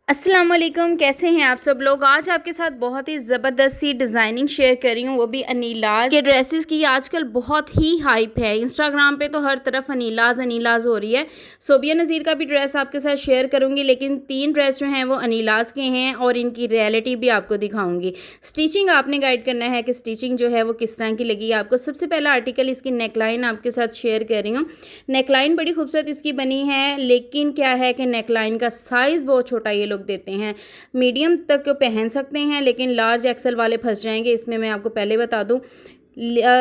अस्सलाम वालेकुम, कैसे हैं आप सब लोग। आज आपके साथ बहुत ही ज़बरदस्त सी डिज़ाइनिंग शेयर कर रही हूँ, वो भी अनीलाज के ड्रेसेस की। आजकल बहुत ही हाइप है, इंस्टाग्राम पे तो हर तरफ अनीलाज अनीलाज हो रही है। सोबिया नज़ीर का भी ड्रेस आपके साथ शेयर करूँगी, लेकिन 3 ड्रेस जो हैं वो अनीलाज के हैं और इनकी रियलिटी भी आपको दिखाऊँगी। स्टिचिंग आपने गाइड करना है कि स्टिचिंग जो है वो किस तरह की लगी आपको। सबसे पहला आर्टिकल इसकी नेकलाइन आपके साथ शेयर कर रही हूँ। नेकलाइन बड़ी खूबसूरत इसकी बनी है, लेकिन क्या है कि नेकलाइन का साइज़ बहुत छोटा ये लोग देते हैं। मीडियम तक पहन सकते हैं, लेकिन लार्ज एक्सल वाले फंस जाएंगे इसमें। मैं आपको पहले बता दूं,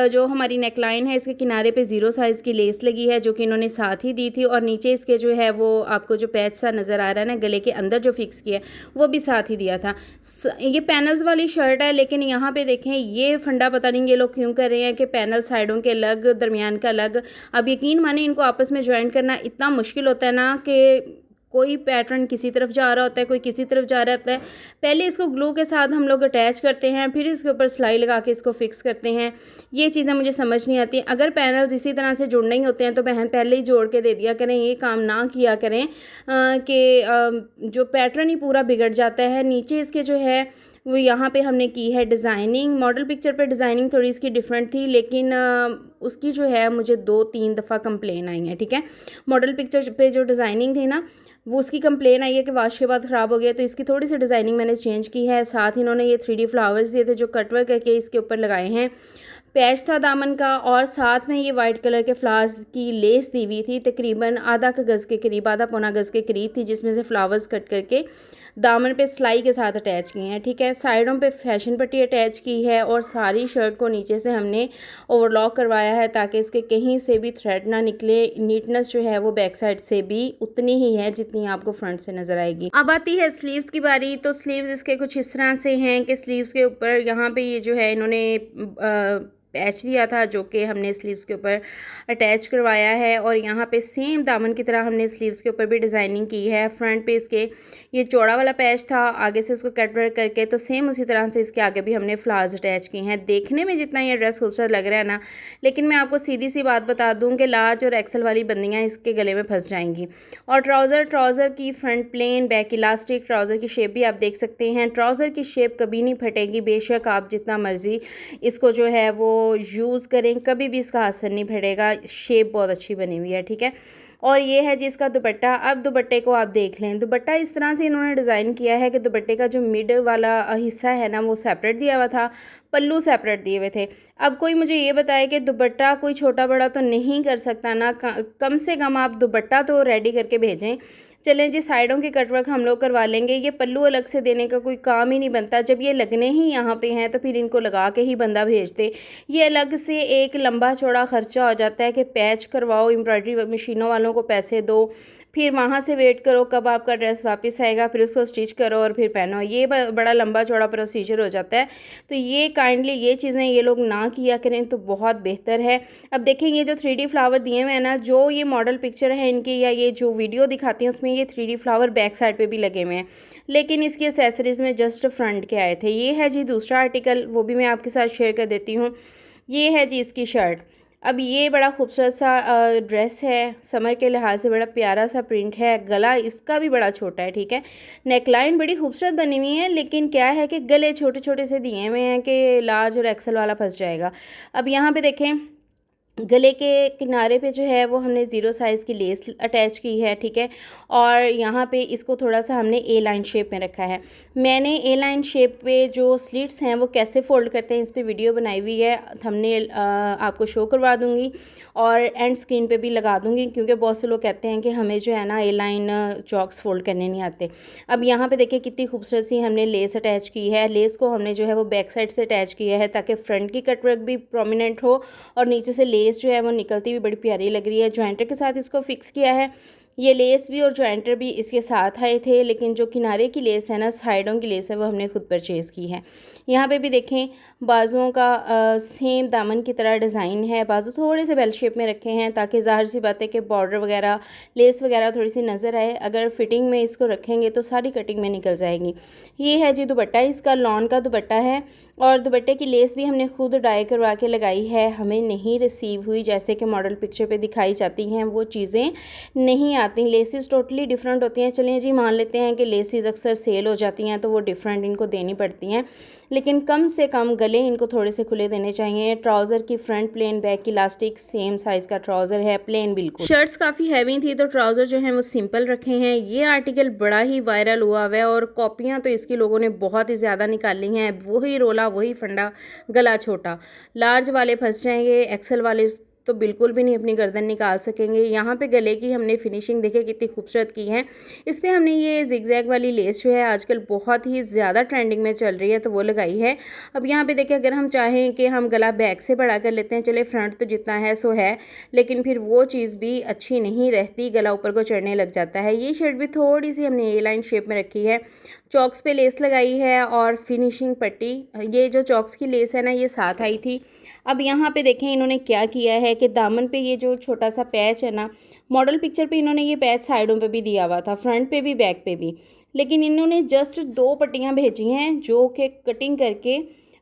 जो हमारी नेकलाइन है इसके किनारे पे 0 साइज़ की लेस लगी है, जो कि इन्होंने साथ ही दी थी। और नीचे इसके जो है वो आपको जो पैच सा नज़र आ रहा है ना, गले के अंदर जो फिक्स किया है वो भी साथ ही दिया था। ये पैनल्स वाली शर्ट है, लेकिन यहाँ पे देखें ये फंडा पता नहीं ये लोग क्यों कर रहे हैं कि पैनल साइडों के अलग, दरमियान का अलग। अब यकीन माने इनको आपस में ज्वाइन करना इतना मुश्किल होता है ना कि कोई पैटर्न किसी तरफ जा रहा होता है, कोई किसी तरफ जा रहा होता है। पहले इसको ग्लू के साथ हम लोग अटैच करते हैं, फिर इसके ऊपर सिलाई लगा के इसको फिक्स करते हैं। ये चीज़ें मुझे समझ नहीं आती। अगर पैनल्स इसी तरह से जुड़ने ही होते हैं तो बहन पहले ही जोड़ के दे दिया करें, ये काम ना किया करें कि जो पैटर्न ही पूरा बिगड़ जाता है। नीचे इसके जो है वो यहाँ पे हमने की है डिज़ाइनिंग। मॉडल पिक्चर पे डिज़ाइनिंग थोड़ी इसकी डिफरेंट थी, लेकिन उसकी जो है मुझे 2-3 दफ़ा कंप्लेन आई है। ठीक है, मॉडल पिक्चर पे जो डिज़ाइनिंग थी ना, वो उसकी कंप्लेन आई है कि वाश के बाद ख़राब हो गया, तो इसकी थोड़ी सी डिज़ाइनिंग मैंने चेंज की है। साथ इन्होंने ये 3D फ्लावर्स दिए थे जो कटवर्क करके इसके ऊपर लगाए हैं। पैच था दामन का, और साथ में ये वाइट कलर के फ्लावर्स की लेस दी हुई थी, तकरीबन आधा गज़ के करीब, आधा पौना गज़ के करीब थी, जिसमें से फ्लावर्स कट करके दामन पे सिलाई के साथ अटैच किए हैं। ठीक है, साइडों पे फैशन पट्टी अटैच की है, और सारी शर्ट को नीचे से हमने ओवरलॉक करवाया है ताकि इसके कहीं से भी थ्रेड ना निकले। नीटनेस जो है वो बैक साइड से भी उतनी ही है जितनी आपको फ्रंट से नज़र आएगी। अब आती है स्लीव्स की बारी। तो स्लीव्स इसके कुछ इस तरह से हैं कि स्लीव्स के ऊपर यहाँ पे ये जो है इन्होंने पैच दिया था, जो कि हमने स्लीव्स के ऊपर अटैच करवाया है। और यहाँ पे सेम दामन की तरह हमने स्लीव्स के ऊपर भी डिज़ाइनिंग की है। फ्रंट पे इसके ये चौड़ा वाला पैच था, आगे से उसको कट वर्क करके, तो सेम उसी तरह से इसके आगे भी हमने फ्लावर्स अटैच किए हैं। देखने में जितना ये ड्रेस खूबसूरत लग रहा है ना, लेकिन मैं आपको सीधी सी बात बता दूँ कि लार्ज और एक्सल वाली बंदियाँ इसके गले में फंस जाएंगी। और ट्राउज़र की front plain, back elastic, trouser की शेप भी आप देख सकते हैं। ट्राउज़र की शेप कभी नहीं फटेगी, बेशक आप जितना मर्ज़ी इसको जो है वो यूज़ करें, कभी भी इसका असर नहीं पड़ेगा। शेप बहुत अच्छी बनी हुई है। ठीक है, और ये है जी इसका दुपट्टा। अब दुपट्टे को आप देख लें, दुपट्टा इस तरह से इन्होंने डिज़ाइन किया है कि दुपट्टे का जो मिड वाला हिस्सा है ना वो सेपरेट दिया हुआ था, पल्लू सेपरेट दिए हुए थे। अब कोई मुझे ये बताए कि दुपट्टा कोई छोटा बड़ा तो नहीं कर सकता ना, कम से कम आप दुपट्टा तो रेडी करके भेजें। चलें जी, साइडों की कटवर्क हम लोग करवा लेंगे, ये पल्लू अलग से देने का कोई काम ही नहीं बनता। जब ये लगने ही यहाँ पे हैं तो फिर इनको लगा के ही बंदा भेज दे। ये अलग से एक लंबा चौड़ा ख़र्चा हो जाता है कि पैच करवाओ, एम्ब्रॉयडरी मशीनों वालों को पैसे दो, फिर वहाँ से वेट करो कब आपका ड्रेस वापस आएगा, फिर उसको स्टिच करो और फिर पहनो। ये बड़ा लंबा चौड़ा प्रोसीजर हो जाता है। तो ये काइंडली ये चीज़ें ये लोग ना किया करें तो बहुत बेहतर है। अब देखें, ये जो 3D फ्लावर दिए हुए हैं ना, जो ये मॉडल पिक्चर है इनकी या ये जो वीडियो दिखाती हैं उसमें ये 3D फ्लावर बैक साइड पे भी लगे हुए हैं, लेकिन इसकी एसेसरीज़ में जस्ट फ्रंट के आए थे। ये है जी दूसरा आर्टिकल, वो भी मैं आपके साथ शेयर कर देती हूँ। ये है जी इसकी शर्ट। अब ये बड़ा खूबसूरत सा ड्रेस है, समर के लिहाज से बड़ा प्यारा सा प्रिंट है। गला इसका भी बड़ा छोटा है। ठीक है, नेकलाइन बड़ी खूबसूरत बनी हुई है, लेकिन क्या है कि गले छोटे छोटे से दिए हुए हैं कि लार्ज और एक्सल वाला फंस जाएगा। अब यहाँ पे देखें, गले के किनारे पे जो है वो हमने 0 साइज़ की लेस अटैच की है। ठीक है, और यहाँ पे इसको थोड़ा सा हमने ए लाइन शेप में रखा है। मैंने ए लाइन शेप पे जो स्लिट्स हैं वो कैसे फ़ोल्ड करते हैं इस पे वीडियो बनाई हुई है, थंबनेल आपको शो करवा दूँगी और एंड स्क्रीन पे भी लगा दूँगी, क्योंकि बहुत से लोग कहते हैं कि हमें जो है ना ए लाइन चॉक्स फ़ोल्ड करने नहीं आते। अब यहाँ पे देखिए कितनी खूबसूरत सी हमने लेस अटैच की है। लेस को हमने जो है वो बैक साइड से अटैच किया है ताकि फ्रंट की कटवर्क भी प्रोमिनेंट हो, और नीचे से लेस जो है वो निकलती हुई बड़ी प्यारी लग रही है। जॉइंटर के साथ इसको फिक्स किया है। ये लेस भी और जॉइंटर भी इसके साथ आए थे, लेकिन जो किनारे की लेस है ना, साइडों की लेस है, वो हमने खुद परचेज़ की है। यहाँ पे भी देखें, बाजुओं का सेम दामन की तरह डिज़ाइन है। बाजू थोड़े से बेल शेप में रखे हैं ताकि ज़ाहिर सी बात है कि बॉर्डर वगैरह, लेस वगैरह थोड़ी सी नज़र आए। अगर फिटिंग में इसको रखेंगे तो सारी कटिंग में निकल जाएगी। ये है जी दुपट्टा, इसका लॉन का दुपट्टा है। और दुपट्टे की लेस भी हमने खुद डाई करवा के लगाई है, हमें नहीं रिसीव हुई जैसे कि मॉडल पिक्चर पे दिखाई जाती हैं, वो चीज़ें नहीं आती। लेसेस टोटली डिफरेंट होती हैं। चलिए जी, मान लेते हैं कि लेसेस अक्सर सेल हो जाती हैं तो वो डिफरेंट इनको देनी पड़ती हैं, लेकिन कम से कम गले इनको थोड़े से खुले देने चाहिए। ट्राउज़र की फ्रंट प्लेन, बैक की इलास्टिक, सेम साइज़ का ट्राउज़र है, प्लेन बिल्कुल। शर्ट्स काफ़ी हैवी थी तो ट्राउज़र जो है वो सिंपल रखे हैं। ये आर्टिकल बड़ा ही वायरल हुआ हुआ है और कॉपियाँ तो इसकी लोगों ने बहुत ही ज़्यादा निकाली हैं। वही रोला वही फंडा, गला छोटा। लार्ज वाले फंस जाएंगे, एक्सेल वाले तो बिल्कुल भी नहीं अपनी गर्दन निकाल सकेंगे। यहाँ पे गले की हमने फिनिशिंग देखे कितनी खूबसूरत की है। इस पर हमने ये जिगजैग वाली लेस जो है आजकल बहुत ही ज़्यादा ट्रेंडिंग में चल रही है तो वो लगाई है। अब यहाँ पे देखिए, अगर हम चाहें कि हम गला बैक से बड़ा कर लेते हैं, चले फ्रंट तो जितना है सो है, लेकिन फिर वो चीज़ भी अच्छी नहीं रहती, गला ऊपर को चढ़ने लग जाता है। ये शर्ट भी थोड़ी सी हमने ए लाइन शेप में रखी है, चॉक्स पे लेस लगाई है और फिनिशिंग पट्टी। ये जो चॉक्स की लेस है ना, ये साथ आई थी। अब यहाँ पे देखें इन्होंने क्या किया है कि दामन पे ये जो छोटा सा पैच है ना, मॉडल पिक्चर पे इन्होंने ये पैच साइडों पे भी दिया हुआ था, फ्रंट पे भी बैक पे भी, लेकिन इन्होंने जस्ट 2 पट्टियाँ भेजी हैं जो कि कटिंग करके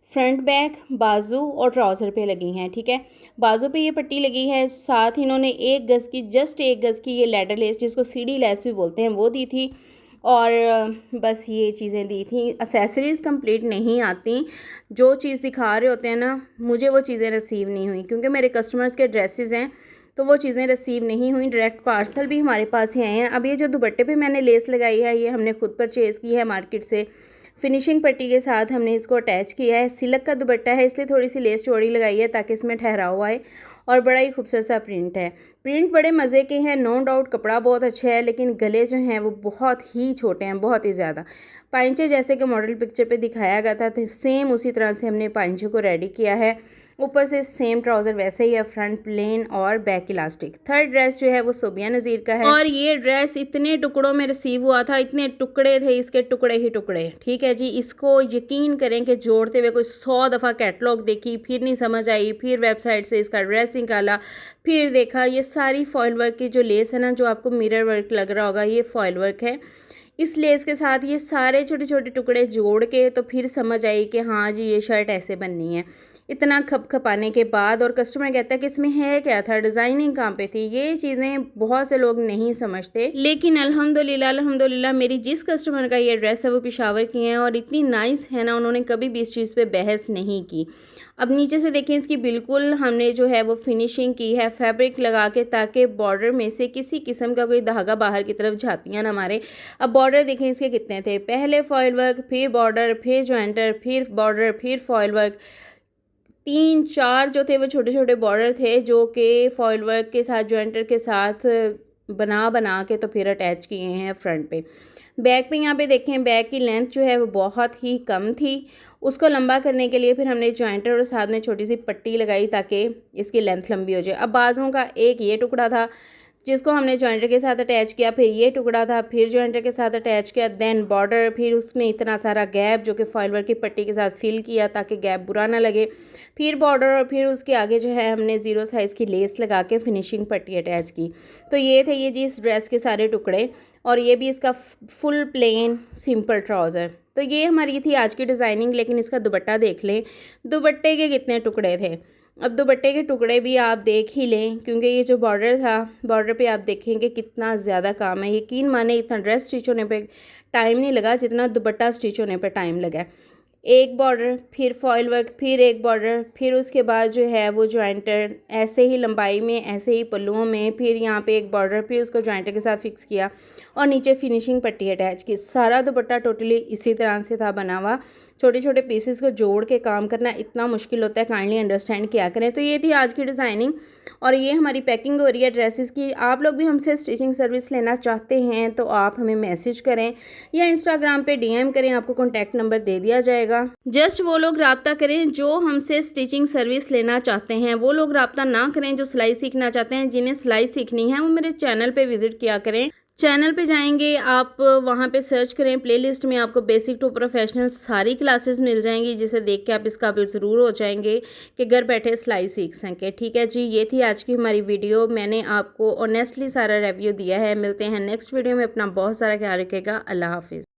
फ्रंट बैक, बाजू और ट्राउज़र पे लगी हैं। ठीक है, बाजू पे ये पट्टी लगी है, साथ इन्होंने 1 गज़ की, जस्ट 1 गज़ की ये लैडर लेस, जिसको सीढ़ी लेस भी बोलते हैं, वो दी थी। और बस ये चीज़ें दी थी। एक्सेसरीज़ कंप्लीट नहीं आती, जो चीज़ दिखा रहे होते हैं ना, मुझे वो चीज़ें रिसीव नहीं हुई क्योंकि मेरे कस्टमर्स के ड्रेसेस हैं तो वो चीज़ें रिसीव नहीं हुई। डायरेक्ट पार्सल भी हमारे पास ही आए हैं। अब ये जो दुपट्टे पे मैंने लेस लगाई है, ये हमने खुद परचेज़ की है मार्केट से। फिनिशिंग पट्टी के साथ हमने इसको अटैच किया है। सिल्क का दुपट्टा है इसलिए थोड़ी सी लेस चौड़ी लगाई है ताकि इसमें ठहराव आए, और बड़ा ही खूबसूरत सा प्रिंट है। प्रिंट बड़े मज़े के हैं, नो डाउट कपड़ा बहुत अच्छा है, लेकिन गले जो हैं वो बहुत ही छोटे हैं, बहुत ही ज़्यादा। पाइंचे जैसे कि मॉडल पिक्चर पे दिखाया गया था तो सेम उसी तरह से हमने पाइंचे को रेडी किया है। ऊपर से सेम ट्राउज़र वैसे ही है, फ्रंट प्लेन और बैक इलास्टिक। थर्ड ड्रेस जो है वो सोबिया नज़ीर का है और ये ड्रेस इतने टुकड़ों में रिसीव हुआ था, इतने टुकड़े थे इसके, टुकड़े ही टुकड़े। ठीक है जी, इसको यकीन करें कि जोड़ते हुए कोई 100 दफ़ा कैटलॉग देखी, फिर नहीं समझ आई, फिर वेबसाइट से इसका ड्रेस निकाला, फिर देखा। ये सारी फॉयल वर्क की जो लेस है ना, जो आपको मिरर वर्क लग रहा होगा, ये फॉयल वर्क है। इस लेस के साथ ये सारे छोटे छोटे टुकड़े जोड़ के तो फिर समझ आई कि हाँ जी ये शर्ट ऐसे बननी है। इतना खपाने के बाद, और कस्टमर कहता है कि इसमें है क्या था, डिज़ाइनिंग कहाँ पे थी, ये चीज़ें बहुत से लोग नहीं समझते। लेकिन अल्हम्दुलिल्लाह मेरी जिस कस्टमर का ये ड्रेस है वो पेशावर की हैं और इतनी नाइस है ना, उन्होंने कभी भी इस चीज़ पे बहस नहीं की। अब नीचे से देखें, इसकी बिल्कुल हमने जो है वो फिनिशिंग की है फैब्रिक लगा के, ताकि बॉर्डर में से किसी किस्म का कोई धागा बाहर की तरफ झातियाँ ना मारे। अब बॉर्डर देखें इसके कितने थे, पहले फॉयल वर्क, फिर बॉर्डर, फिर जॉइंटर, फिर बॉर्डर, फिर फॉयल वर्क। 3-4 जो थे वो छोटे छोटे बॉर्डर थे जो कि फॉयल वर्क के साथ, जॉइंटर के साथ बना के तो फिर अटैच किए हैं फ्रंट पे। बैक पे यहाँ पे देखें, बैक की लेंथ जो है वो बहुत ही कम थी, उसको लंबा करने के लिए फिर हमने जॉइंटर और साथ में छोटी सी पट्टी लगाई ताकि इसकी लेंथ लंबी हो जाए। अब बाजुओं का एक ये टुकड़ा था जिसको हमने जॉइंटर के साथ अटैच किया, फिर ये टुकड़ा था, फिर जॉइंटर के साथ अटैच किया, देन बॉर्डर, फिर उसमें इतना सारा गैप जो कि फॉयल वर्क की पट्टी के साथ फिल किया ताकि गैप बुरा ना लगे, फिर बॉर्डर, और फिर उसके आगे जो है हमने 0 साइज़ की लेस लगा के फिनिशिंग पट्टी अटैच की। तो ये थे ये जी इस ड्रेस के सारे टुकड़े, और ये भी इसका फुल प्लेन सिंपल ट्राउज़र। तो ये हमारी थी आज की डिज़ाइनिंग। लेकिन इसका दुपट्टा देख लें, दुपट्टे के कितने टुकड़े थे। अब दुपट्टे के टुकड़े भी आप देख ही लें, क्योंकि ये जो बॉर्डर था, बॉर्डर पे आप देखेंगे कितना ज़्यादा काम है। यकीन माने इतना ड्रेस स्टिच होने पे टाइम नहीं लगा जितना दुपट्टा स्टिच होने पे टाइम लगा। एक बॉर्डर, फिर फॉयल वर्क, फिर एक बॉर्डर, फिर उसके बाद जो है वो जॉइंटर, ऐसे ही लंबाई में, ऐसे ही पल्लुओं में, फिर यहाँ पे एक बॉर्डर, फिर उसको जॉइंटर के साथ फिक्स किया और नीचे फिनिशिंग पट्टी अटैच की। सारा दुपट्टा टोटली इसी तरह से था बना हुआ। छोटे छोटे पीसेस को जोड़ के काम करना इतना मुश्किल होता है, काइंडली अंडरस्टैंड किया करें। तो ये थी आज की डिज़ाइनिंग और ये हमारी पैकिंग हो रही है ड्रेसेस की। आप लोग भी हमसे स्टिचिंग सर्विस लेना चाहते हैं तो आप हमें मैसेज करें या इंस्टाग्राम पे डीएम करें, आपको कॉन्टैक्ट नंबर दे दिया जाएगा। जस्ट वो लोग रब्ता करें जो हमसे स्टिचिंग सर्विस लेना चाहते हैं, वो लोग रब्ता ना करें जो सिलाई सीखना चाहते हैं। जिन्हें सिलाई सीखनी है वो मेरे चैनल पे विजिट किया करें। चैनल पे जाएंगे आप, वहाँ पे सर्च करें, प्लेलिस्ट में आपको बेसिक टू प्रोफेशनल सारी क्लासेस मिल जाएंगी, जिसे देख के आप इस काबिल ज़रूर हो जाएंगे कि घर बैठे सिलाई सीख सकें। ठीक है जी, ये थी आज की हमारी वीडियो। मैंने आपको ऑनेस्टली सारा रिव्यू दिया है। मिलते हैं नेक्स्ट वीडियो में। अपना बहुत सारा ख्याल रखेगा। अल्लाह हाफिज़।